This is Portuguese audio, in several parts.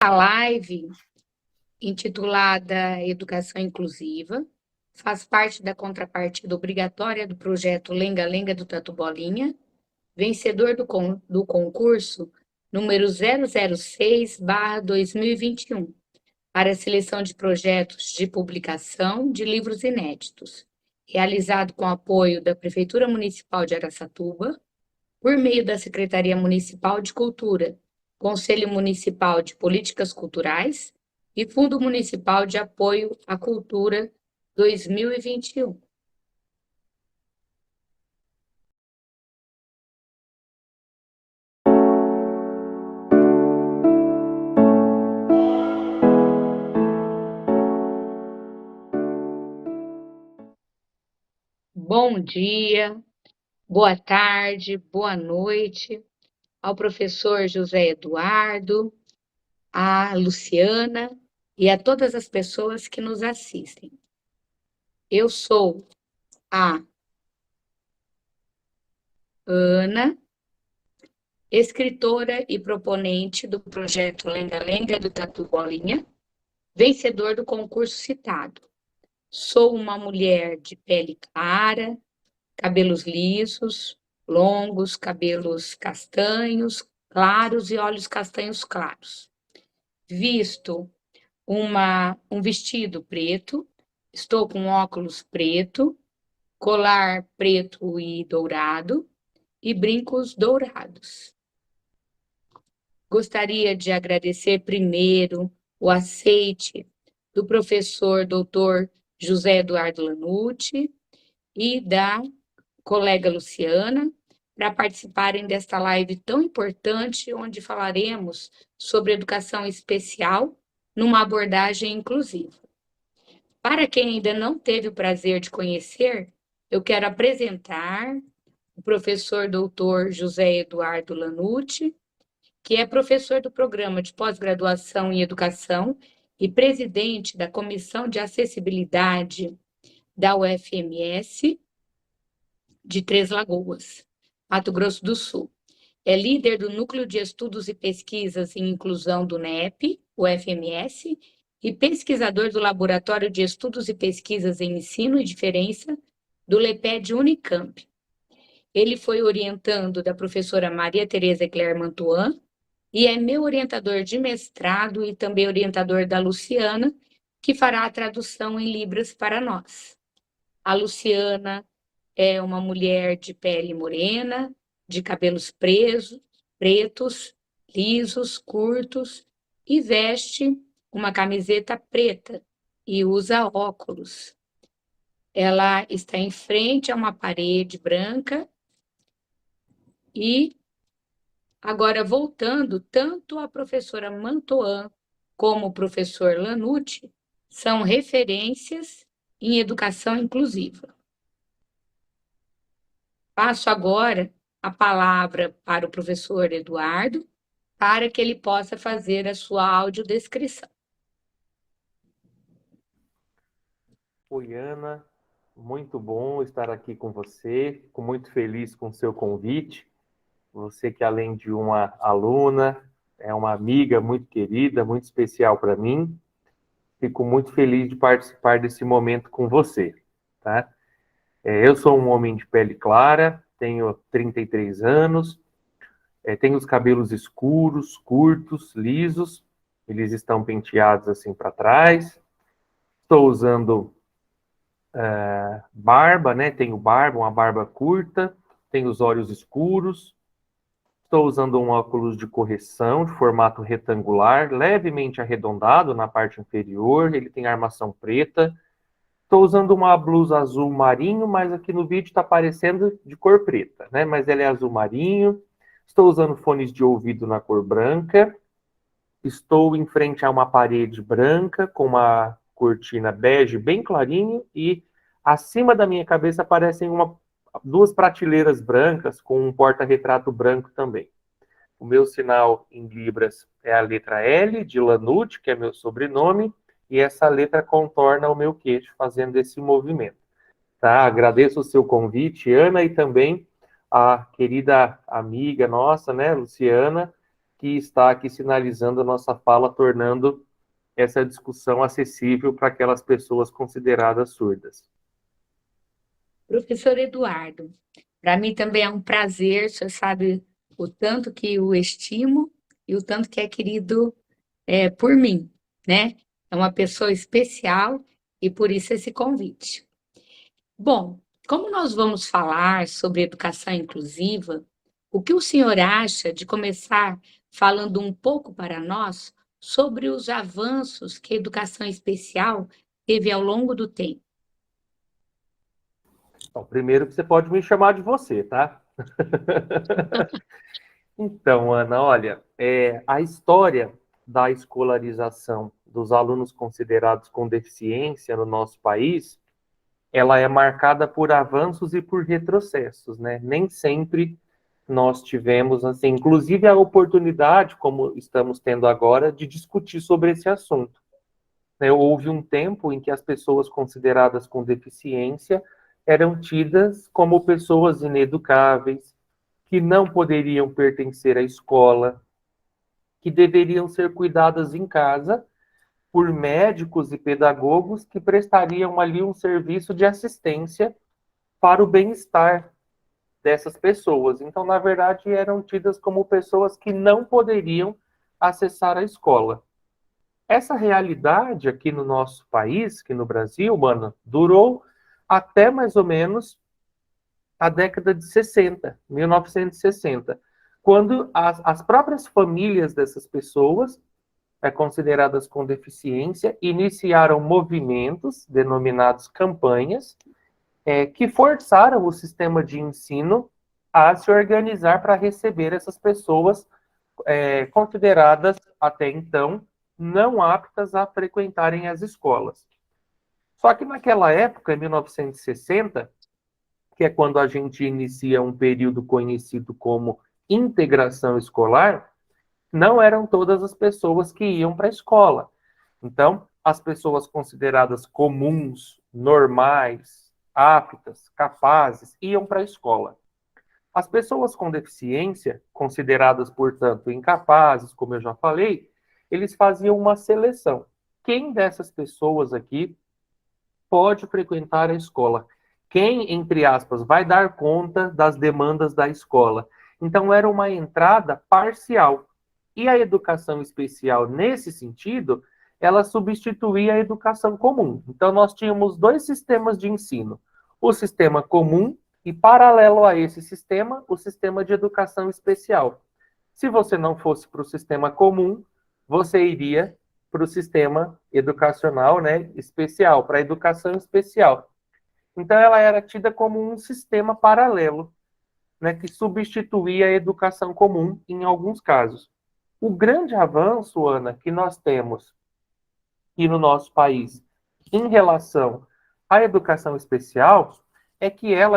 A live, intitulada Educação Inclusiva, faz parte da contrapartida obrigatória do projeto Lenga Lenga do Tatu Bolinha, vencedor do concurso número 006/2021, para a seleção de projetos de publicação de livros inéditos, realizado com apoio da Prefeitura Municipal de Araçatuba, por meio da Secretaria Municipal de Cultura, Conselho Municipal de Políticas Culturais e Fundo Municipal de Apoio à Cultura 2021. Bom dia, boa tarde, boa noite ao professor José Eduardo, à Luciana e a todas as pessoas que nos assistem. Eu sou a Ana, escritora e proponente do projeto Lenga Lenga do Tatu Bolinha, vencedor do concurso citado. Sou uma mulher de pele clara, cabelos lisos, longos, cabelos castanhos claros e olhos castanhos claros. Visto um vestido preto, estou com óculos preto, colar preto e dourado e brincos dourados. Gostaria de agradecer primeiro o aceite do professor doutor José Eduardo Lanucci e da colega Luciana para participarem desta live tão importante, onde falaremos sobre educação especial numa abordagem inclusiva. Para quem ainda não teve o prazer de conhecer, eu quero apresentar o professor doutor José Eduardo Lanucci, que é professor do programa de pós-graduação em educação e presidente da Comissão de Acessibilidade da UFMS de Três Lagoas, Mato Grosso do Sul. É líder do Núcleo de Estudos e Pesquisas em Inclusão do NEP, UFMS, e pesquisador do Laboratório de Estudos e Pesquisas em Ensino e Diferença do LEPED Unicamp. Ele foi orientando da professora Maria Tereza Eclair Mantuan e é meu orientador de mestrado e também orientador da Luciana, que fará a tradução em Libras para nós. A Luciana é uma mulher de pele morena, de cabelos pretos, lisos, curtos, e veste uma camiseta preta e usa óculos. Ela está em frente a uma parede branca e, agora voltando, tanto a professora Mantoan como o professor Lanucci são referências em educação inclusiva. Passo agora a palavra para o professor Eduardo, para que ele possa fazer a sua audiodescrição. Oi, Ana, muito bom estar aqui com você, fico muito feliz com o seu convite. Você que, além de uma aluna, é uma amiga muito querida, muito especial para mim. Fico muito feliz de participar desse momento com você, tá? Eu sou um homem de pele clara, tenho 33 anos, tenho os cabelos escuros, curtos, lisos, eles estão penteados assim para trás. Estou usando barba, né? Tenho barba, uma barba curta, tenho os olhos escuros. Estou usando um óculos de correção de formato retangular, levemente arredondado na parte inferior. Ele tem armação preta. Estou usando uma blusa azul marinho, mas aqui no vídeo está aparecendo de cor preta, né? Mas ela é azul marinho. Estou usando fones de ouvido na cor branca. Estou em frente a uma parede branca com uma cortina bege bem clarinho e acima da minha cabeça aparecem duas prateleiras brancas com um porta-retrato branco também. O meu sinal em libras é a letra L de Lanucci, que é meu sobrenome, e essa letra contorna o meu queixo fazendo esse movimento. Tá? Agradeço o seu convite, Ana, e também a querida amiga nossa, né, Luciana, que está aqui sinalizando a nossa fala, tornando essa discussão acessível para aquelas pessoas consideradas surdas. Professor Eduardo, para mim também é um prazer, o senhor sabe o tanto que o estimo e o tanto que é querido por mim, né? É uma pessoa especial e por isso esse convite. Bom, como nós vamos falar sobre educação inclusiva, o que o senhor acha de começar falando um pouco para nós sobre os avanços que a educação especial teve ao longo do tempo? Então, primeiro que você pode me chamar de você, tá? Então, Ana, olha, a história da escolarização dos alunos considerados com deficiência no nosso país, ela é marcada por avanços e por retrocessos, né? Nem sempre nós tivemos, assim, inclusive a oportunidade, como estamos tendo agora, de discutir sobre esse assunto. Né? Houve um tempo em que as pessoas consideradas com deficiência eram tidas como pessoas ineducáveis, que não poderiam pertencer à escola, que deveriam ser cuidadas em casa por médicos e pedagogos que prestariam ali um serviço de assistência para o bem-estar dessas pessoas. Então, na verdade, eram tidas como pessoas que não poderiam acessar a escola. Essa realidade aqui no nosso país, aqui no Brasil, mano, durou até mais ou menos a década de 60, 1960, quando as próprias famílias dessas pessoas, consideradas com deficiência, iniciaram movimentos, denominados campanhas, que forçaram o sistema de ensino a se organizar para receber essas pessoas consideradas, até então, não aptas a frequentarem as escolas. Só que naquela época, em 1960, que é quando a gente inicia um período conhecido como integração escolar, não eram todas as pessoas que iam para a escola. Então, as pessoas consideradas comuns, normais, aptas, capazes, iam para a escola. As pessoas com deficiência, consideradas, portanto, incapazes, como eu já falei, eles faziam uma seleção. Quem dessas pessoas aqui pode frequentar a escola? Quem, entre aspas, vai dar conta das demandas da escola? Então, era uma entrada parcial. E a educação especial, nesse sentido, ela substituía a educação comum. Então, nós tínhamos dois sistemas de ensino: o sistema comum e, paralelo a esse sistema, o sistema de educação especial. Se você não fosse para o sistema comum, você iria para o sistema educacional, né, especial, para a educação especial. Então, ela era tida como um sistema paralelo, né, que substituía a educação comum em alguns casos. O grande avanço, Ana, que nós temos aqui no nosso país em relação à educação especial é que ela,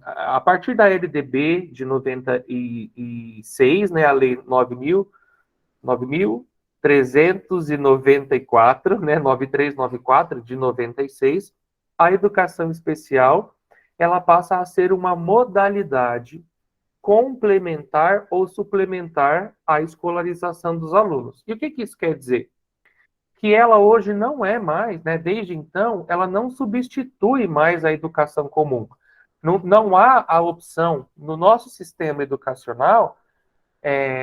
a partir da LDB de 96, né, a Lei 9.394, né, 9394 de 96, a educação especial ela passa a ser uma modalidade complementar ou suplementar à escolarização dos alunos. E o que isso quer dizer? Que ela hoje não é mais, né, desde então, ela não substitui mais a educação comum. Não há a opção no nosso sistema educacional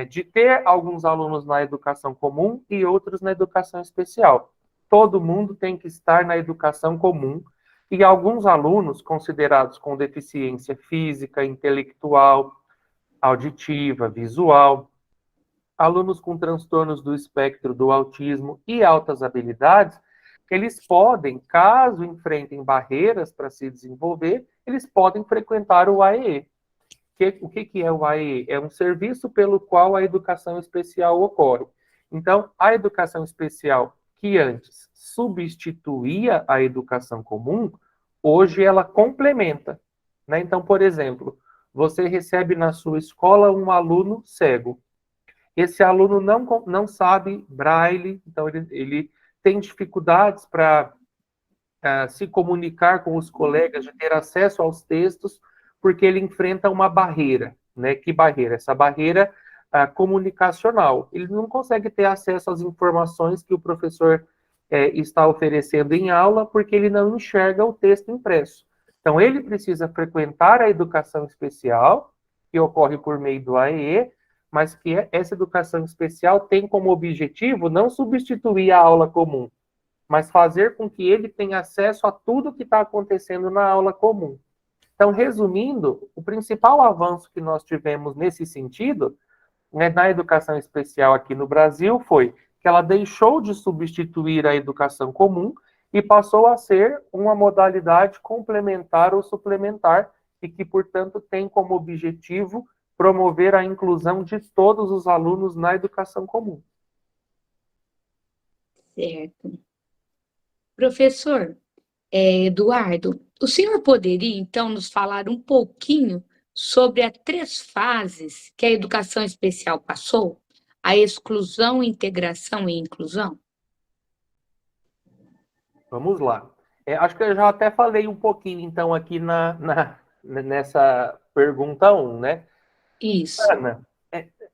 de ter alguns alunos na educação comum e outros na educação especial. Todo mundo tem que estar na educação comum e alguns alunos considerados com deficiência física, intelectual, auditiva, visual, alunos com transtornos do espectro do autismo e altas habilidades, eles podem, caso enfrentem barreiras para se desenvolver, eles podem frequentar o AEE. O que é o AEE? É um serviço pelo qual a educação especial ocorre. Então, a educação especial, que antes substituía a educação comum, hoje ela complementa. Né? Então, por exemplo, você recebe na sua escola um aluno cego. Esse aluno não sabe braille, então ele tem dificuldades para se comunicar com os colegas, de ter acesso aos textos, porque ele enfrenta uma barreira. Né? Que barreira? Essa barreira comunicacional. Ele não consegue ter acesso às informações que o professor está oferecendo em aula, porque ele não enxerga o texto impresso. Então, ele precisa frequentar a educação especial, que ocorre por meio do AEE, mas que essa educação especial tem como objetivo não substituir a aula comum, mas fazer com que ele tenha acesso a tudo que está acontecendo na aula comum. Então, resumindo, o principal avanço que nós tivemos nesse sentido, né, na educação especial aqui no Brasil, foi que ela deixou de substituir a educação comum e passou a ser uma modalidade complementar ou suplementar e que, portanto, tem como objetivo promover a inclusão de todos os alunos na educação comum. Certo. Professor Eduardo, o senhor poderia, então, nos falar um pouquinho sobre as 3 fases que a educação especial passou? A exclusão, integração e inclusão? Vamos lá. Acho que eu já até falei um pouquinho, então, aqui nessa pergunta 1, né? Isso. Ana,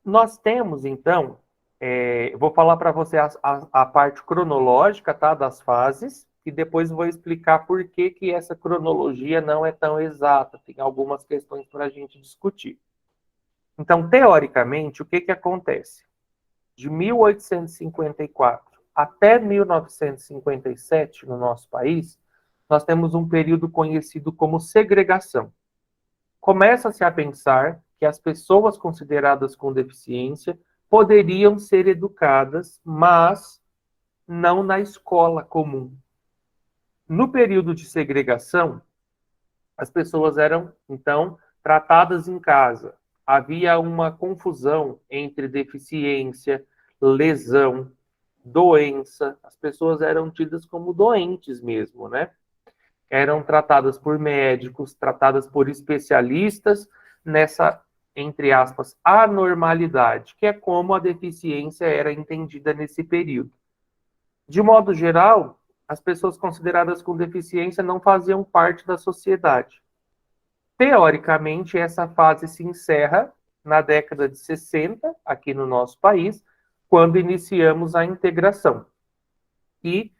nós temos, então, vou falar para você a parte cronológica, tá, das fases, e depois vou explicar por que essa cronologia não é tão exata. Tem algumas questões para a gente discutir. Então, teoricamente, o que acontece? De 1854 até 1957, no nosso país, nós temos um período conhecido como segregação. Começa-se a pensar que as pessoas consideradas com deficiência poderiam ser educadas, mas não na escola comum. No período de segregação, as pessoas eram, então, tratadas em casa. Havia uma confusão entre deficiência, lesão, doença. As pessoas eram tidas como doentes mesmo, né? Eram tratadas por médicos, tratadas por especialistas nessa, entre aspas, anormalidade, que é como a deficiência era entendida nesse período. De modo geral, as pessoas consideradas com deficiência não faziam parte da sociedade. Teoricamente, essa fase se encerra na década de 60, aqui no nosso país, quando iniciamos a integração. E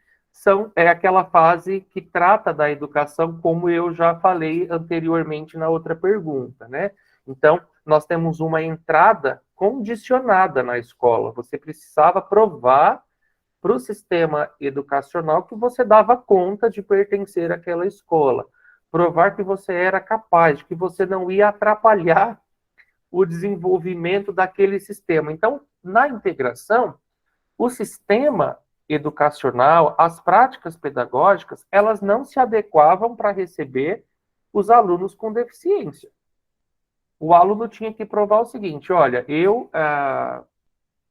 é aquela fase que trata da educação, como eu já falei anteriormente na outra pergunta, né? Então, nós temos uma entrada condicionada na escola. Você precisava provar para o sistema educacional que você dava conta de pertencer àquela escola. Provar que você era capaz, que você não ia atrapalhar o desenvolvimento daquele sistema. Então, na integração, o sistema educacional, as práticas pedagógicas, elas não se adequavam para receber os alunos com deficiência. O aluno tinha que provar o seguinte: olha, eu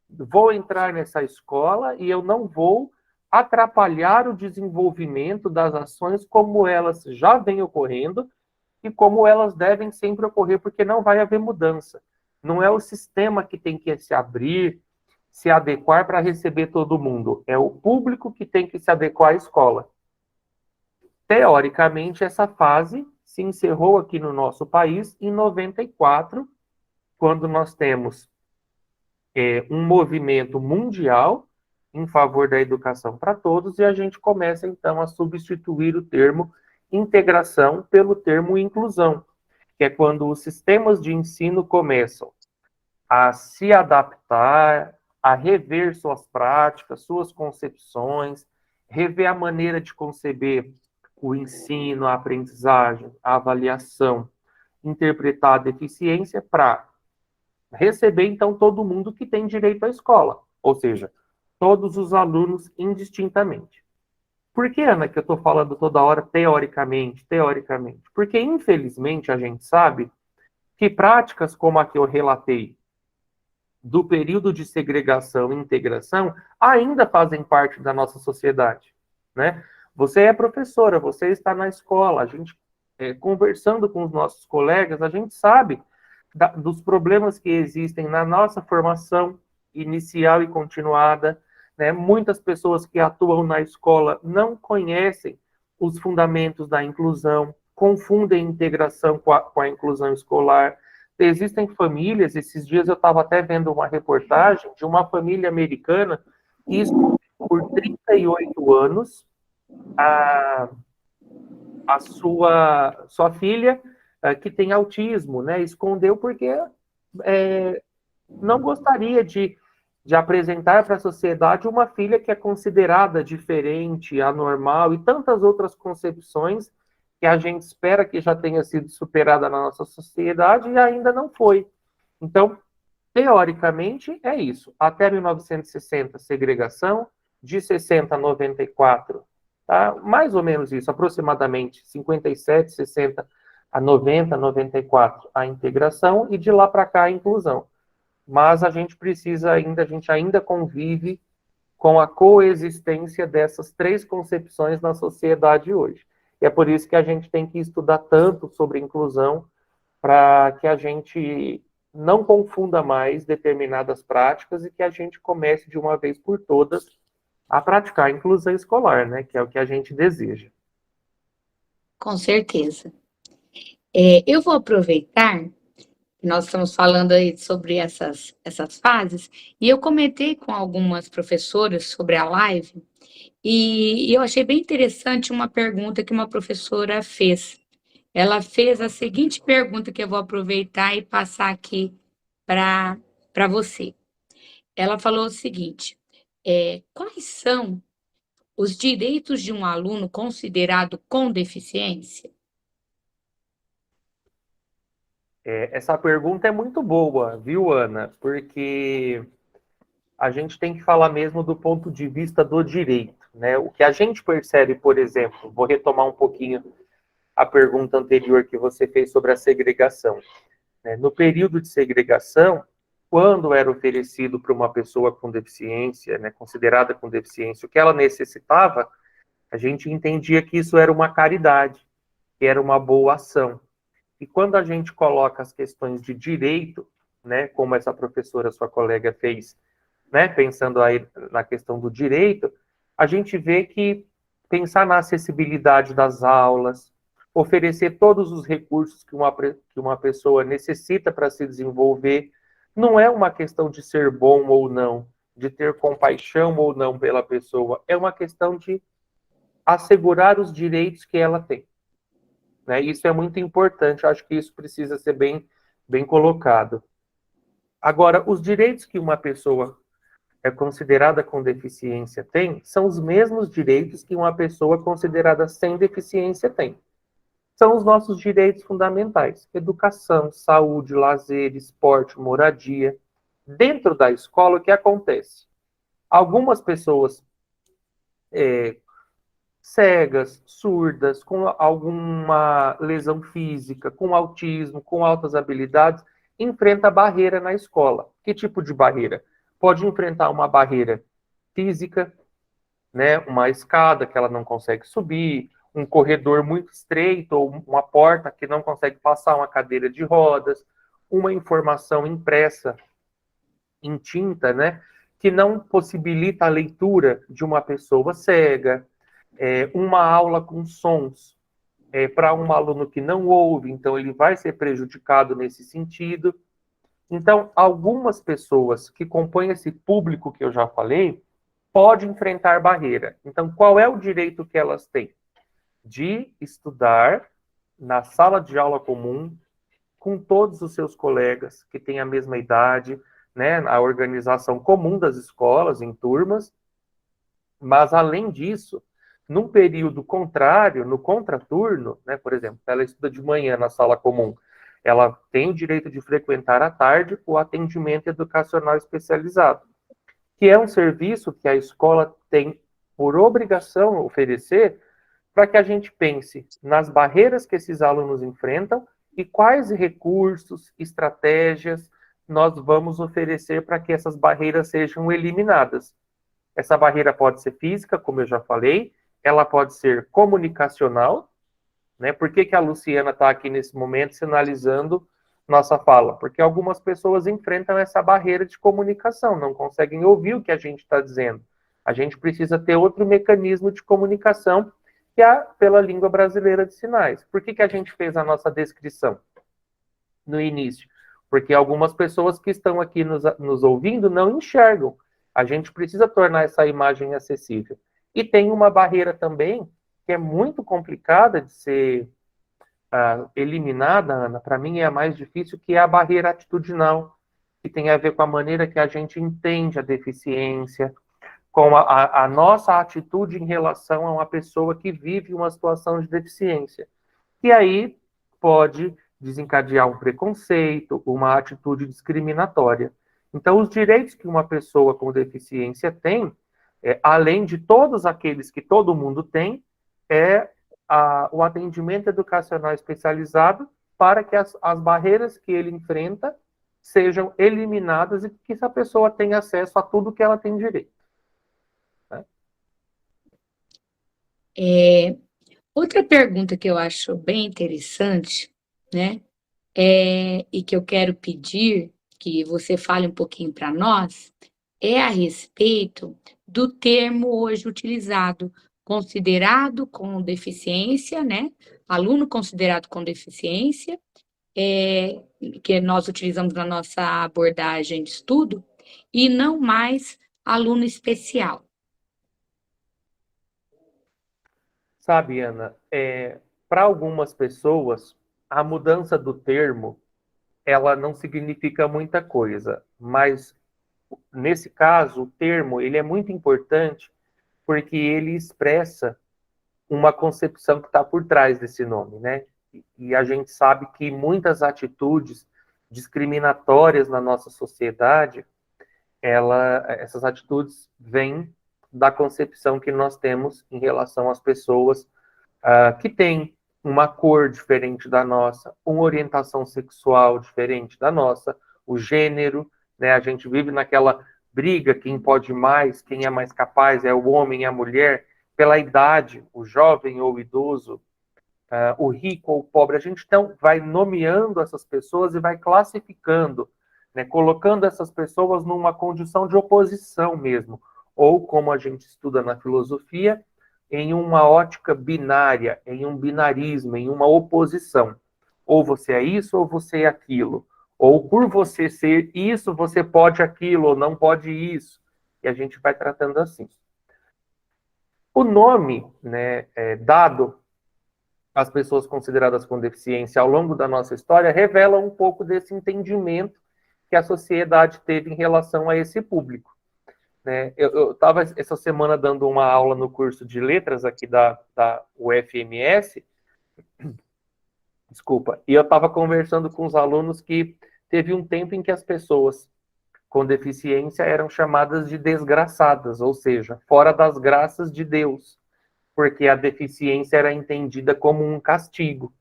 vou entrar nessa escola e eu não vou atrapalhar o desenvolvimento das ações como elas já vêm ocorrendo e como elas devem sempre ocorrer, porque não vai haver mudança. Não é o sistema que tem que se abrir, se adequar para receber todo mundo. É o público que tem que se adequar à escola. Teoricamente, essa fase se encerrou aqui no nosso país em 94, quando nós temos um movimento mundial em favor da educação para todos, e a gente começa, então, a substituir o termo integração pelo termo inclusão, que é quando os sistemas de ensino começam a se adaptar, a rever suas práticas, suas concepções, rever a maneira de conceber o ensino, a aprendizagem, a avaliação, interpretar a deficiência para receber, então, todo mundo que tem direito à escola, ou seja, todos os alunos indistintamente. Por que, Ana, que eu estou falando toda hora teoricamente? Porque, infelizmente, a gente sabe que práticas como a que eu relatei, do período de segregação e integração, ainda fazem parte da nossa sociedade, né? Você é professora, você está na escola, a gente, conversando com os nossos colegas, a gente sabe dos problemas que existem na nossa formação inicial e continuada, né? Muitas pessoas que atuam na escola não conhecem os fundamentos da inclusão, confundem integração com a inclusão escolar, Existem famílias, esses dias eu estava até vendo uma reportagem de uma família americana que escondeu por 38 anos a sua filha que tem autismo, né? Escondeu porque não gostaria de apresentar para a sociedade uma filha que é considerada diferente, anormal e tantas outras concepções que a gente espera que já tenha sido superada na nossa sociedade e ainda não foi. Então, teoricamente, é isso. Até 1960, segregação, de 60 a 94, tá? Mais ou menos isso, aproximadamente 57, 60 a 90, 94, a integração, e de lá para cá a inclusão. Mas a gente ainda convive com a coexistência dessas três concepções na sociedade hoje. E é por isso que a gente tem que estudar tanto sobre inclusão, para que a gente não confunda mais determinadas práticas e que a gente comece de uma vez por todas a praticar a inclusão escolar, né, que é o que a gente deseja. Com certeza. Eu vou aproveitar, nós estamos falando aí sobre essas fases, e eu comentei com algumas professoras sobre a live, e eu achei bem interessante uma pergunta que uma professora fez. Ela fez a seguinte pergunta que eu vou aproveitar e passar aqui para você. Ela falou o seguinte: quais são os direitos de um aluno considerado com deficiência? Essa pergunta é muito boa, viu, Ana? Porque a gente tem que falar mesmo do ponto de vista do direito, né? O que a gente percebe, por exemplo, vou retomar um pouquinho a pergunta anterior que você fez sobre a segregação. No período de segregação, quando era oferecido para uma pessoa com deficiência, né, considerada com deficiência, o que ela necessitava, a gente entendia que isso era uma caridade, que era uma boa ação. E quando a gente coloca as questões de direito, né, como essa professora, sua colega, fez, né, pensando aí na questão do direito, a gente vê que pensar na acessibilidade das aulas, oferecer todos os recursos que uma pessoa necessita para se desenvolver, não é uma questão de ser bom ou não, de ter compaixão ou não pela pessoa, é uma questão de assegurar os direitos que ela tem. Né? Isso é muito importante, acho que isso precisa ser bem colocado. Agora, os direitos que uma pessoa considerada com deficiência tem são os mesmos direitos que uma pessoa considerada sem deficiência tem. São os nossos direitos fundamentais: educação, saúde, lazer, esporte, moradia. Dentro da escola, o que acontece? Algumas pessoas cegas, surdas, com alguma lesão física, com autismo, com altas habilidades, enfrenta barreira na escola. Que tipo de barreira? Pode enfrentar uma barreira física, né, uma escada que ela não consegue subir, um corredor muito estreito ou uma porta que não consegue passar uma cadeira de rodas, uma informação impressa em tinta, né, que não possibilita a leitura de uma pessoa cega, uma aula com sons para um aluno que não ouve, então ele vai ser prejudicado nesse sentido. Então, algumas pessoas que compõem esse público que eu já falei, podem enfrentar barreira. Então, qual é o direito que elas têm? De estudar na sala de aula comum, com todos os seus colegas que têm a mesma idade, né, a organização comum das escolas, em turmas, mas, além disso, num período contrário, no contraturno, né, por exemplo, ela estuda de manhã na sala comum, ela tem o direito de frequentar à tarde o atendimento educacional especializado, que é um serviço que a escola tem por obrigação oferecer para que a gente pense nas barreiras que esses alunos enfrentam e quais recursos, estratégias nós vamos oferecer para que essas barreiras sejam eliminadas. Essa barreira pode ser física, como eu já falei, ela pode ser comunicacional, né? Por que a Luciana está aqui nesse momento sinalizando nossa fala? Porque algumas pessoas enfrentam essa barreira de comunicação, não conseguem ouvir o que a gente está dizendo. A gente precisa ter outro mecanismo de comunicação, que é pela língua brasileira de sinais. Por que a gente fez a nossa descrição no início? porque algumas pessoas que estão aqui nos ouvindo não enxergam. A gente precisa tornar essa imagem acessível. E tem uma barreira também que é muito complicada de ser eliminada, Ana, para mim é a mais difícil, que é a barreira atitudinal, que tem a ver com a maneira que a gente entende a deficiência, com a nossa atitude em relação a uma pessoa que vive uma situação de deficiência. E aí pode desencadear um preconceito, uma atitude discriminatória. Então, os direitos que uma pessoa com deficiência tem, além de todos aqueles que todo mundo tem, é o atendimento educacional especializado para que as barreiras que ele enfrenta sejam eliminadas e que essa pessoa tenha acesso a tudo que ela tem direito. Outra pergunta que eu acho bem interessante, né, e que eu quero pedir que você fale um pouquinho para nós, é a respeito do termo hoje utilizado, considerado com deficiência, né, aluno considerado com deficiência, que nós utilizamos na nossa abordagem de estudo, e não mais aluno especial. Sabe, Ana, para algumas pessoas, a mudança do termo, ela não significa muita coisa, mas nesse caso, o termo, ele é muito importante porque ele expressa uma concepção que está por trás desse nome, né? E a gente sabe que muitas atitudes discriminatórias na nossa sociedade, essas atitudes vêm da concepção que nós temos em relação às pessoas que têm uma cor diferente da nossa, uma orientação sexual diferente da nossa, o gênero, né? A gente vive naquela briga, quem pode mais, quem é mais capaz, é o homem e a mulher, pela idade, o jovem ou o idoso, o rico ou o pobre. A gente então vai nomeando essas pessoas e vai classificando, né? Colocando essas pessoas numa condição de oposição mesmo, ou como a gente estuda na filosofia, em uma ótica binária, em um binarismo, em uma oposição. Ou você é isso, ou você é aquilo. Ou por você ser isso, você pode aquilo, ou não pode isso. E a gente vai tratando assim. O nome, né, dado às pessoas consideradas com deficiência ao longo da nossa história revela um pouco desse entendimento que a sociedade teve em relação a esse público. Né? Eu estava essa semana dando uma aula no curso de letras aqui da UFMS, desculpa, e eu estava conversando com os alunos que teve um tempo em que as pessoas com deficiência eram chamadas de desgraçadas, ou seja, fora das graças de Deus, porque a deficiência era entendida como um castigo.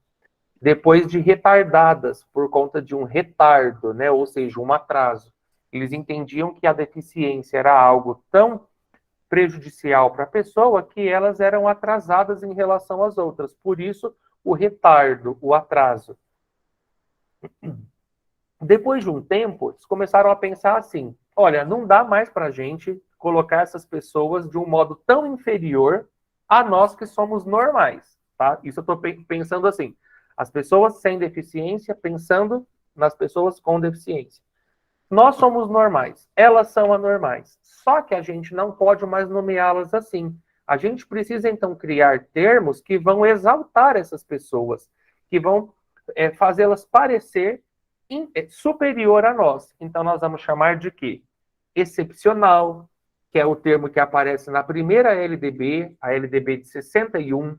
Depois de retardadas, por conta de um retardo, né, ou seja, um atraso. Eles entendiam que a deficiência era algo tão prejudicial para a pessoa que elas eram atrasadas em relação às outras. Por isso, o retardo, o atraso. Depois de um tempo, eles começaram a pensar assim, olha, não dá mais para a gente colocar essas pessoas de um modo tão inferior a nós que somos normais, tá? Isso eu estou pensando assim, as pessoas sem deficiência pensando nas pessoas com deficiência. Nós somos normais, elas são anormais. Só que a gente não pode mais nomeá-las assim. A gente precisa, então, criar termos que vão exaltar essas pessoas, que vão fazê-las parecer superior a nós. Então, nós vamos chamar de quê? Excepcional, que é o termo que aparece na primeira LDB, a LDB de 61,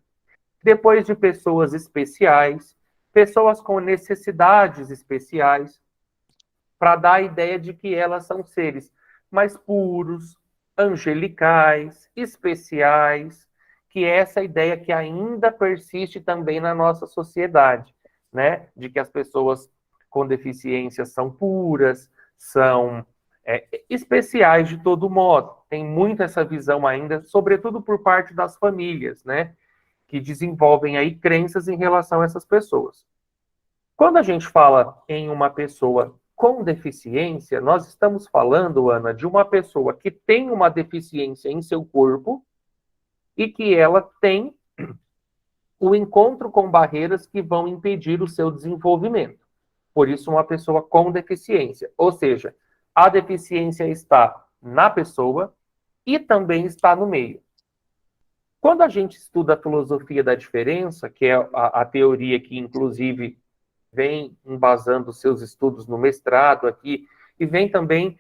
depois de pessoas especiais, pessoas com necessidades especiais, para dar a ideia de que elas são seres mais puros, angelicais, especiais, que é essa ideia que ainda persiste também na nossa sociedade, né? De que as pessoas com deficiência são puras, são especiais de todo modo. Tem muito essa visão ainda, sobretudo por parte das famílias, né? Que desenvolvem aí crenças em relação a essas pessoas. Quando a gente fala em uma pessoa com deficiência, nós estamos falando, Ana, de uma pessoa que tem uma deficiência em seu corpo e que ela tem o encontro com barreiras que vão impedir o seu desenvolvimento. Por isso, uma pessoa com deficiência. Ou seja, a deficiência está na pessoa e também está no meio. Quando a gente estuda a filosofia da diferença, que é a teoria que, inclusive, vem embasando seus estudos no mestrado aqui, e vem também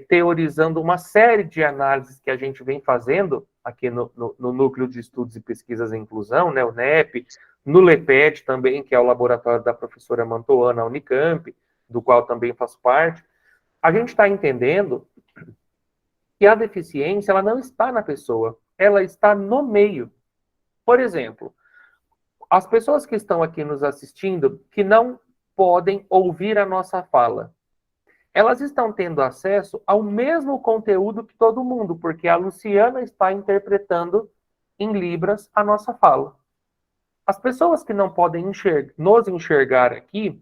teorizando uma série de análises que a gente vem fazendo aqui no Núcleo de Estudos e Pesquisas em Inclusão, né, o NEP, no LEPED também, que é o laboratório da professora Mantoana, Unicamp, do qual também faço parte, a gente está entendendo que a deficiência ela não está na pessoa, ela está no meio. Por exemplo, as pessoas que estão aqui nos assistindo, que não podem ouvir a nossa fala, elas estão tendo acesso ao mesmo conteúdo que todo mundo, porque a Luciana está interpretando em Libras a nossa fala. As pessoas que não podem nos enxergar aqui,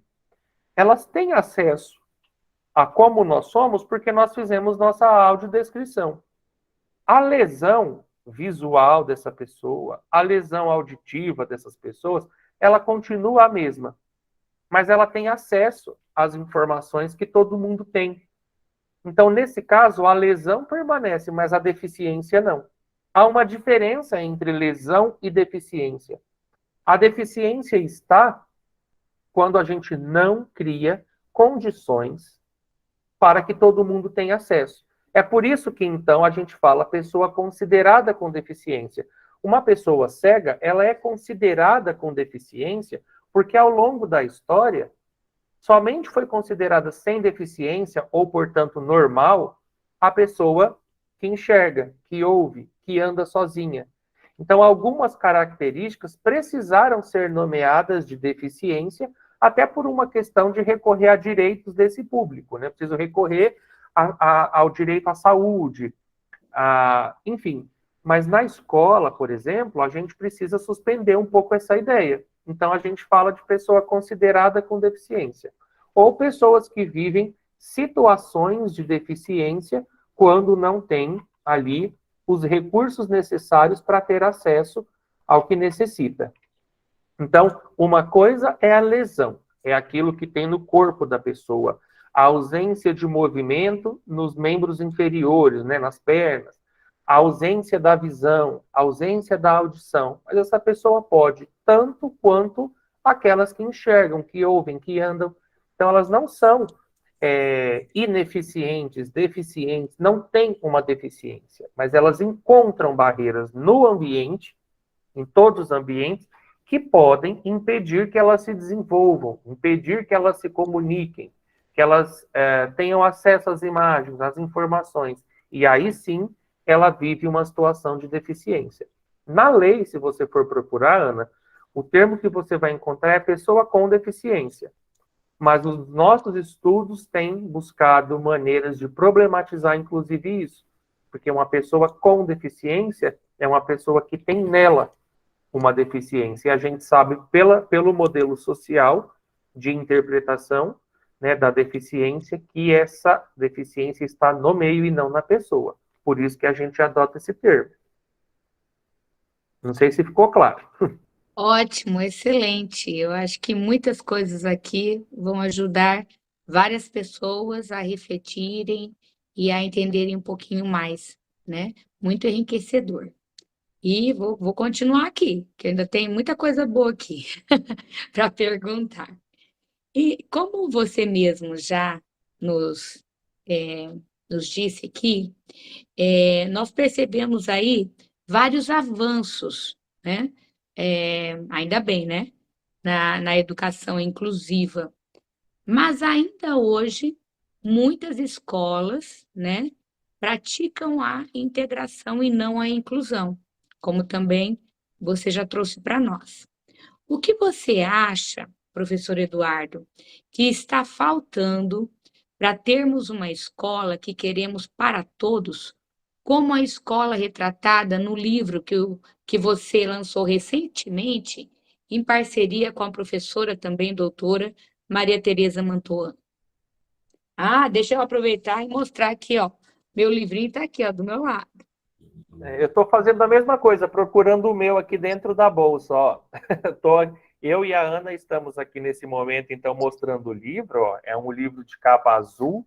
elas têm acesso a como nós somos, porque nós fizemos nossa audiodescrição. A lesão visual dessa pessoa, a lesão auditiva dessas pessoas, ela continua a mesma, mas ela tem acesso às informações que todo mundo tem. Então, nesse caso, a lesão permanece, mas a deficiência não. Há uma diferença entre lesão e deficiência. A deficiência está quando a gente não cria condições para que todo mundo tenha acesso. É por isso que, então, a gente fala pessoa considerada com deficiência. Uma pessoa cega, ela é considerada com deficiência porque, ao longo da história, somente foi considerada sem deficiência, ou, portanto, normal, a pessoa que enxerga, que ouve, que anda sozinha. Então, algumas características precisaram ser nomeadas de deficiência, até por uma questão de recorrer a direitos desse público, né? Preciso recorrer ao direito à saúde, enfim. Mas na escola, por exemplo, a gente precisa suspender um pouco essa ideia. Então, a gente fala de pessoa considerada com deficiência. Ou pessoas que vivem situações de deficiência quando não tem ali os recursos necessários para ter acesso ao que necessita. Então, uma coisa é a lesão, é aquilo que tem no corpo da pessoa, a ausência de movimento nos membros inferiores, né, nas pernas, a ausência da visão, a ausência da audição. Mas essa pessoa pode, tanto quanto aquelas que enxergam, que ouvem, que andam. Então, elas não são ineficientes, deficientes, não têm uma deficiência, mas elas encontram barreiras no ambiente, em todos os ambientes, que podem impedir que elas se desenvolvam, impedir que elas se comuniquem, que elas tenham acesso às imagens, às informações. E aí sim, ela vive uma situação de deficiência. Na lei, se você for procurar, Ana, o termo que você vai encontrar é pessoa com deficiência. Mas os nossos estudos têm buscado maneiras de problematizar, inclusive, isso. Porque uma pessoa com deficiência é uma pessoa que tem nela uma deficiência. E a gente sabe, pelo modelo social de interpretação, né, da deficiência, que essa deficiência está no meio e não na pessoa. Por isso que a gente adota esse termo. Não sei se ficou claro. Ótimo, excelente. Eu acho que muitas coisas aqui vão ajudar várias pessoas a refletirem e a entenderem um pouquinho mais, né? Muito enriquecedor. E vou continuar aqui, que ainda tem muita coisa boa aqui para perguntar. E como você mesmo já nos, nos disse aqui, nós percebemos aí vários avanços, né? Ainda bem, né? Na educação inclusiva. Mas ainda hoje, muitas escolas, né, praticam a integração e não a inclusão, como também você já trouxe para nós. O que você acha, professor Eduardo, que está faltando para termos uma escola que queremos para todos, como a escola retratada no livro que você lançou recentemente, em parceria com a professora também doutora Maria Tereza Mantoan? Ah, deixa eu aproveitar e mostrar aqui, ó. Meu livrinho está aqui, ó, do meu lado. Eu estou fazendo a mesma coisa, procurando o meu aqui dentro da bolsa, ó. Estou Eu e a Ana estamos aqui nesse momento, então, mostrando o livro. Ó. É um livro de capa azul,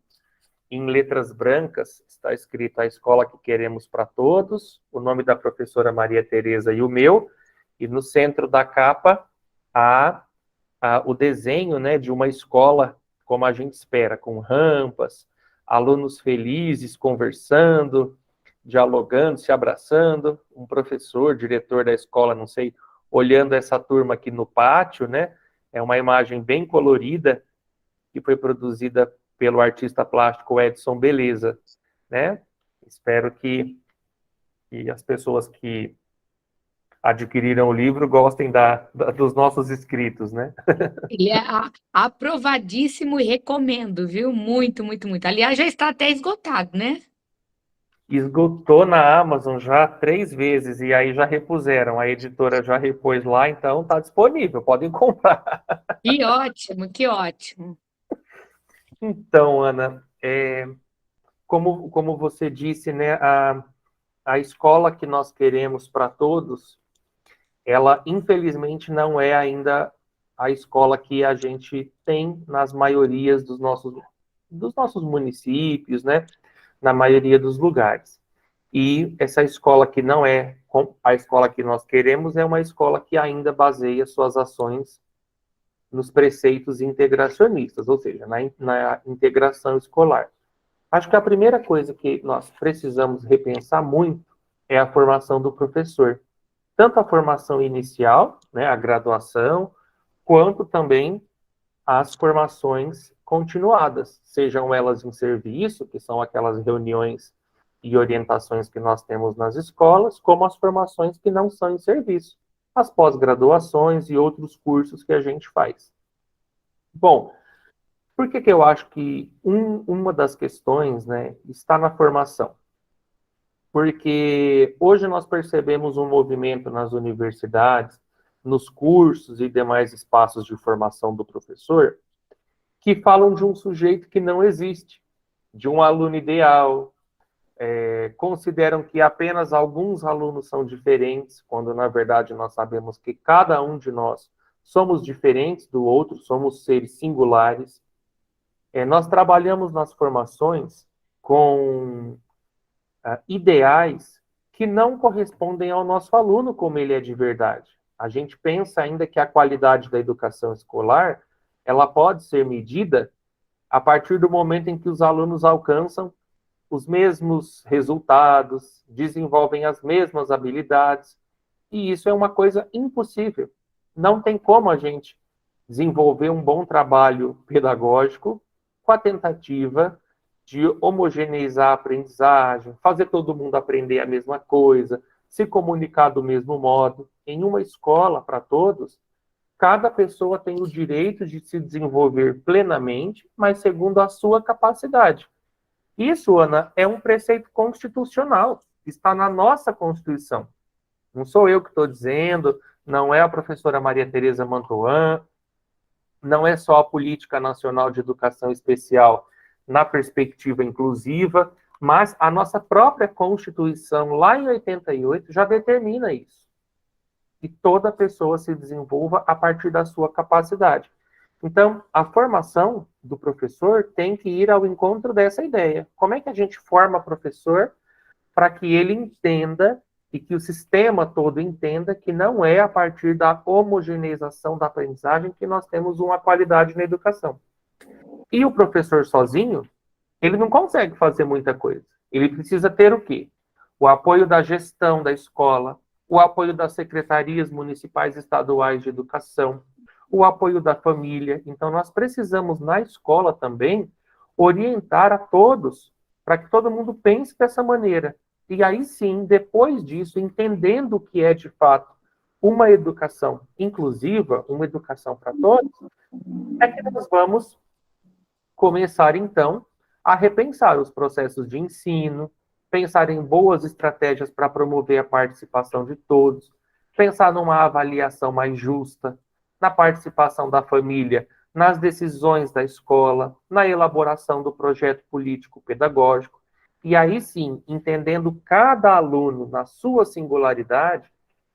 em letras brancas, está escrito A Escola que Queremos para Todos, o nome da professora Maria Tereza e o meu, e no centro da capa há o desenho, né, de uma escola como a gente espera, com rampas, alunos felizes, conversando, dialogando, se abraçando, um professor, diretor da escola, não sei, olhando essa turma aqui no pátio, né? É uma imagem bem colorida que foi produzida pelo artista plástico Edson Beleza, né? Espero que as pessoas que adquiriram o livro gostem dos nossos escritos, né? Ele é aprovadíssimo e recomendo, viu? Muito, muito, muito. Aliás, já está até esgotado, né? Esgotou na Amazon já 3 vezes e aí já repuseram. A editora já repôs lá, então está disponível, podem comprar. Que ótimo, que ótimo. Então, Ana, como você disse, né, a escola que nós queremos para todos, ela infelizmente não é ainda a escola que a gente tem nas maiorias dos nossos municípios, né, na maioria dos lugares. E essa escola que não é a escola que nós queremos é uma escola que ainda baseia suas ações nos preceitos integracionistas, ou seja, na integração escolar. Acho que a primeira coisa que nós precisamos repensar muito é a formação do professor. Tanto a formação inicial, né, a graduação, quanto também as formações continuadas, sejam elas em serviço, que são aquelas reuniões e orientações que nós temos nas escolas, como as formações que não são em serviço, as pós-graduações e outros cursos que a gente faz. Bom, por que eu acho que uma das questões, né, está na formação? Porque hoje nós percebemos um movimento nas universidades, nos cursos e demais espaços de formação do professor, que falam de um sujeito que não existe, de um aluno ideal, consideram que apenas alguns alunos são diferentes, quando na verdade nós sabemos que cada um de nós somos diferentes do outro, somos seres singulares. Nós trabalhamos nas formações com ideais que não correspondem ao nosso aluno como ele é de verdade. A gente pensa ainda que a qualidade da educação escolar ela pode ser medida a partir do momento em que os alunos alcançam os mesmos resultados, desenvolvem as mesmas habilidades, e isso é uma coisa impossível. Não tem como a gente desenvolver um bom trabalho pedagógico com a tentativa de homogeneizar a aprendizagem, fazer todo mundo aprender a mesma coisa, se comunicar do mesmo modo. Em uma escola para todos, cada pessoa tem o direito de se desenvolver plenamente, mas segundo a sua capacidade. Isso, Ana, é um preceito constitucional, está na nossa Constituição. Não sou eu que estou dizendo, não é a professora Maria Tereza Mantoan, não é só a Política Nacional de Educação Especial na perspectiva inclusiva, mas a nossa própria Constituição, lá em 88, já determina isso. Que toda pessoa se desenvolva a partir da sua capacidade. Então, a formação do professor tem que ir ao encontro dessa ideia. Como é que a gente forma professor para que ele entenda e que o sistema todo entenda que não é a partir da homogeneização da aprendizagem que nós temos uma qualidade na educação. E o professor sozinho, ele não consegue fazer muita coisa. Ele precisa ter o quê? O apoio da gestão da escola, o apoio das secretarias municipais e estaduais de educação, o apoio da família. Então, nós precisamos, na escola também, orientar a todos, para que todo mundo pense dessa maneira. E aí sim, depois disso, entendendo o que é de fato uma educação inclusiva, uma educação para todos, é que nós vamos começar, então, a repensar os processos de ensino, pensar em boas estratégias para promover a participação de todos, pensar numa avaliação mais justa, na participação da família, nas decisões da escola, na elaboração do projeto político-pedagógico, e aí sim, entendendo cada aluno na sua singularidade,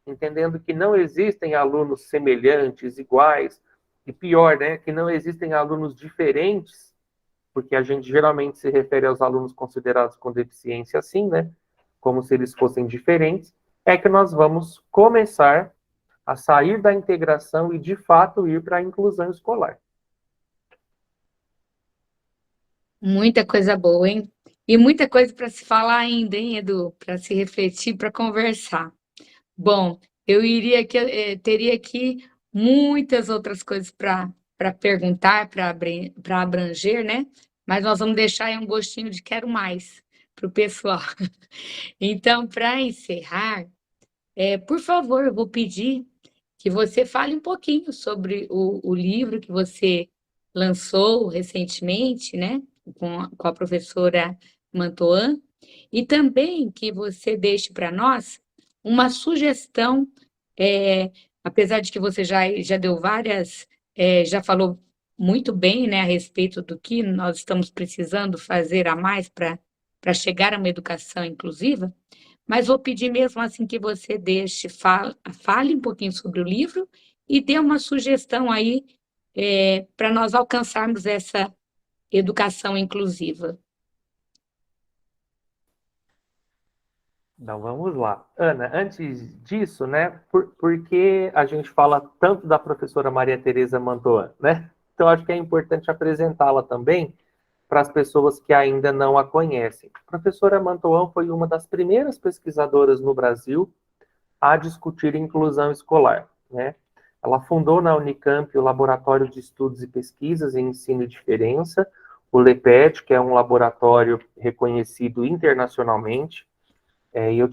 entendendo que não existem alunos semelhantes, iguais, e pior, né, que não existem alunos diferentes, porque a gente geralmente se refere aos alunos considerados com deficiência assim, né, como se eles fossem diferentes, é que nós vamos começar a sair da integração e, de fato, ir para a inclusão escolar. Muita coisa boa, hein? E muita coisa para se falar ainda, hein, Edu? Para se refletir, para conversar. Bom, eu iria que teria aqui muitas outras coisas para perguntar, para abranger, né? Mas nós vamos deixar aí um gostinho de quero mais para o pessoal. Então, para encerrar, por favor, eu vou pedir que você fale um pouquinho sobre o livro que você lançou recentemente, né, com a professora Mantoan, e também que você deixe para nós uma sugestão, apesar de que você já deu várias, já falou muito bem, né, a respeito do que nós estamos precisando fazer a mais para chegar a uma educação inclusiva, mas vou pedir mesmo assim que você fale um pouquinho sobre o livro e dê uma sugestão aí para nós alcançarmos essa educação inclusiva. Então, vamos lá. Ana, antes disso, né, por que a gente fala tanto da professora Maria Tereza Mantoan, né? Então, acho que é importante apresentá-la também para as pessoas que ainda não a conhecem. A professora Mantoan foi uma das primeiras pesquisadoras no Brasil a discutir inclusão escolar, né? Ela fundou na Unicamp o Laboratório de Estudos e Pesquisas em Ensino e Diferença, o LEPED, que é um laboratório reconhecido internacionalmente. E eu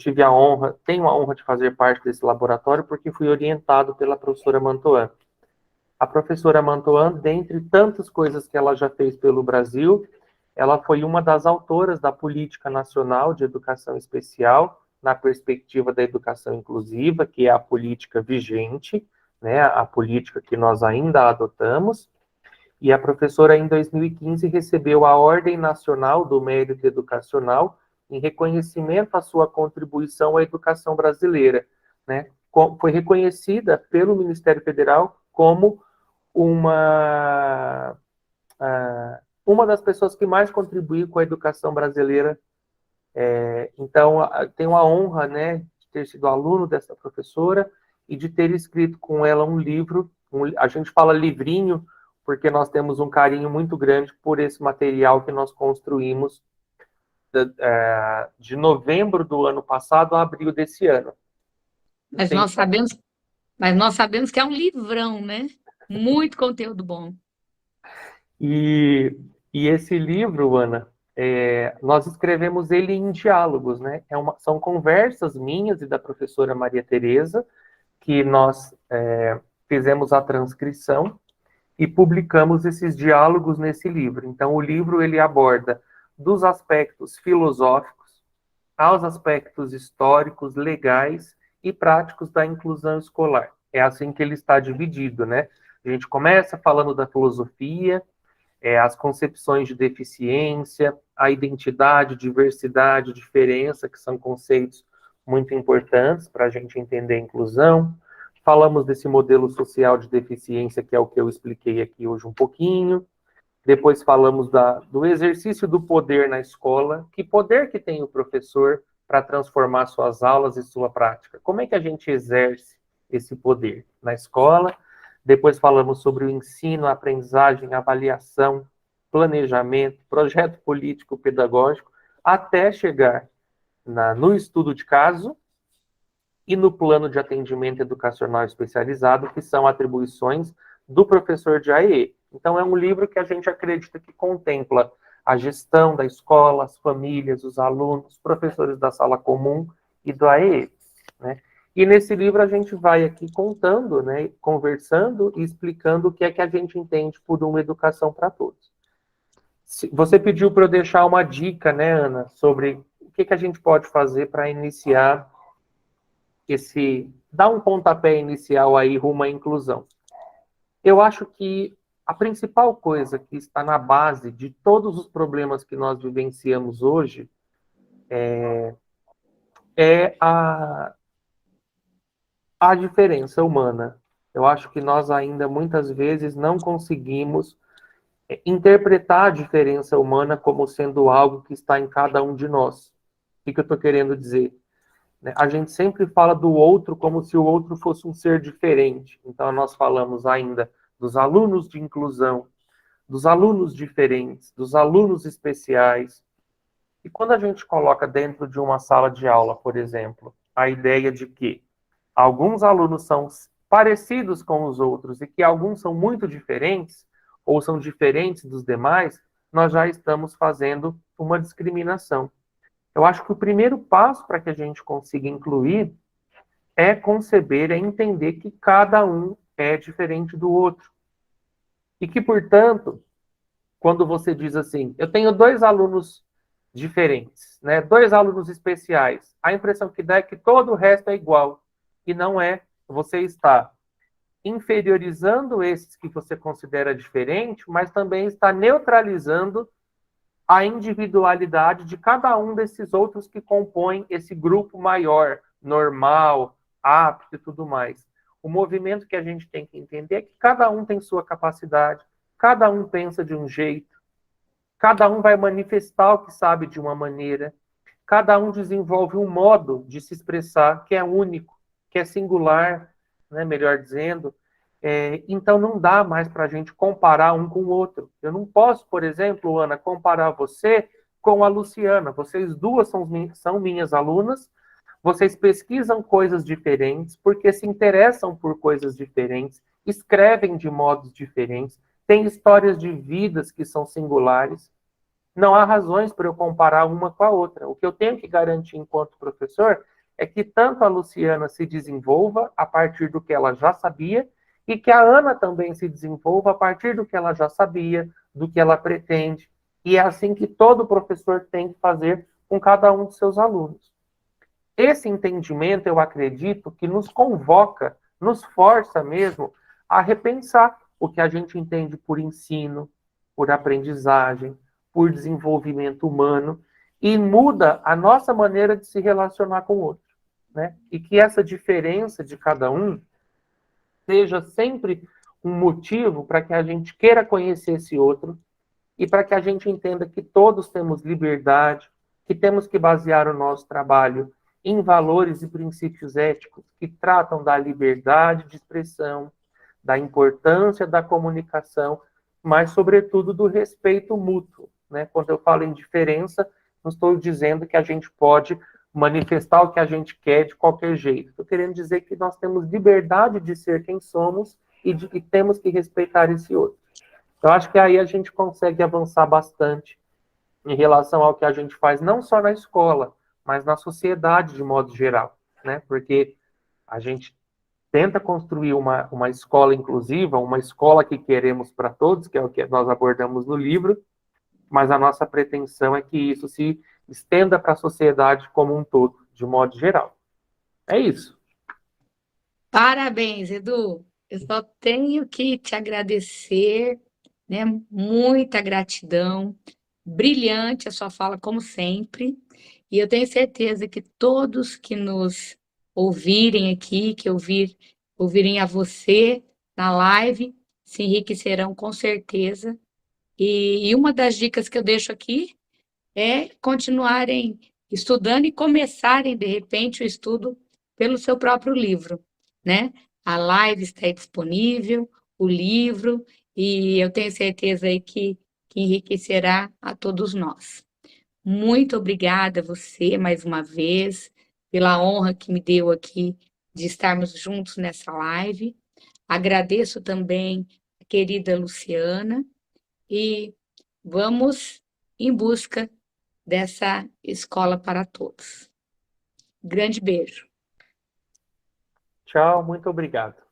tenho a honra de fazer parte desse laboratório porque fui orientado pela professora Mantoan. A professora Mantoan, dentre tantas coisas que ela já fez pelo Brasil, ela foi uma das autoras da Política Nacional de Educação Especial, na perspectiva da educação inclusiva, que é a política vigente, né, a política que nós ainda adotamos. E a professora, em 2015, recebeu a Ordem Nacional do Mérito Educacional, em reconhecimento à sua contribuição à educação brasileira, né? Foi reconhecida pelo Ministério Federal como uma, uma das pessoas que mais contribuiu com a educação brasileira. Então, tenho a honra, né, de ter sido aluno dessa professora e de ter escrito com ela um livro. A gente fala livrinho, porque nós temos um carinho muito grande por esse material que nós construímos de novembro do ano passado a abril desse ano. Mas nós sabemos, mas nós sabemos que é um livrão, né? Muito conteúdo bom. E esse livro, Ana, nós escrevemos ele em diálogos, né? São conversas minhas e da professora Maria Tereza, que nós fizemos a transcrição e publicamos esses diálogos nesse livro. Então, o livro ele aborda dos aspectos filosóficos aos aspectos históricos, legais e práticos da inclusão escolar. É assim que ele está dividido, né? A gente começa falando da filosofia, as concepções de deficiência, a identidade, diversidade, diferença, que são conceitos muito importantes para a gente entender a inclusão. Falamos desse modelo social de deficiência, que é o que eu expliquei aqui hoje um pouquinho. Depois falamos do exercício do poder na escola. Que poder que tem o professor para transformar suas aulas e sua prática? Como é que a gente exerce esse poder na escola? Depois falamos sobre o ensino, a aprendizagem, avaliação, planejamento, projeto político-pedagógico, até chegar no estudo de caso e no plano de atendimento educacional especializado, que são atribuições do professor de AE. Então, é um livro que a gente acredita que contempla a gestão da escola, as famílias, os alunos, os professores da sala comum e do AE, né? E nesse livro a gente vai aqui contando, né, conversando e explicando o que é que a gente entende por uma educação para todos. Você pediu para eu deixar uma dica, né, Ana, sobre o que a gente pode fazer para iniciar dar um pontapé inicial aí rumo à inclusão. Eu acho que a principal coisa que está na base de todos os problemas que nós vivenciamos hoje é a diferença humana. Eu acho que nós ainda muitas vezes não conseguimos interpretar a diferença humana como sendo algo que está em cada um de nós. O que eu estou querendo dizer? A gente sempre fala do outro como se o outro fosse um ser diferente. Então, nós falamos ainda dos alunos de inclusão, dos alunos diferentes, dos alunos especiais. E quando a gente coloca dentro de uma sala de aula, por exemplo, a ideia de que alguns alunos são parecidos com os outros e que alguns são muito diferentes, ou são diferentes dos demais, nós já estamos fazendo uma discriminação. Eu acho que o primeiro passo para que a gente consiga incluir é conceber, é entender que cada um é diferente do outro. E que, portanto, quando você diz assim, eu tenho dois alunos diferentes, né, dois alunos especiais, a impressão que dá é que todo o resto é igual. E não é. Você está inferiorizando esses que você considera diferente, mas também está neutralizando a individualidade de cada um desses outros que compõem esse grupo maior, normal, apto e tudo mais. O movimento que a gente tem que entender é que cada um tem sua capacidade, cada um pensa de um jeito, cada um vai manifestar o que sabe de uma maneira, cada um desenvolve um modo de se expressar que é único, que é singular, né, melhor dizendo. Então não dá mais para a gente comparar um com o outro. Eu não posso, por exemplo, Ana, comparar você com a Luciana. Vocês duas são minhas alunas, vocês pesquisam coisas diferentes, porque se interessam por coisas diferentes, escrevem de modos diferentes, têm histórias de vidas que são singulares. Não há razões para eu comparar uma com a outra. O que eu tenho que garantir enquanto professor é que tanto a Luciana se desenvolva a partir do que ela já sabia e que a Ana também se desenvolva a partir do que ela já sabia, do que ela pretende. E é assim que todo professor tem que fazer com cada um de seus alunos. Esse entendimento, eu acredito, que nos convoca, nos força mesmo a repensar o que a gente entende por ensino, por aprendizagem, por desenvolvimento humano, e muda a nossa maneira de se relacionar com o outro, né? E que essa diferença de cada um seja sempre um motivo para que a gente queira conhecer esse outro e para que a gente entenda que todos temos liberdade, que temos que basear o nosso trabalho em valores e princípios éticos que tratam da liberdade de expressão, da importância da comunicação, mas, sobretudo, do respeito mútuo, né? Quando eu falo em diferença, não estou dizendo que a gente pode manifestar o que a gente quer de qualquer jeito. Estou querendo dizer que nós temos liberdade de ser quem somos e de que temos que respeitar esse outro. Eu acho que aí a gente consegue avançar bastante em relação ao que a gente faz, não só na escola, mas na sociedade de modo geral, né? Porque a gente tenta construir uma escola inclusiva, uma escola que queremos para todos, que é o que nós abordamos no livro, mas a nossa pretensão é que isso se estenda para a sociedade como um todo, de modo geral. É isso. Parabéns, Edu. Eu só tenho que te agradecer, né? Muita gratidão. Brilhante a sua fala, como sempre. E eu tenho certeza que todos que nos ouvirem aqui, ouvirem a você na live, se enriquecerão com certeza. E uma das dicas que eu deixo aqui é continuarem estudando e começarem, de repente, o estudo pelo seu próprio livro, né? A live está aí disponível, o livro, e eu tenho certeza aí que enriquecerá a todos nós. Muito obrigada a você, mais uma vez, pela honra que me deu aqui de estarmos juntos nessa live. Agradeço também a querida Luciana e vamos em busca dessa escola para todos. Grande beijo. Tchau, muito obrigado.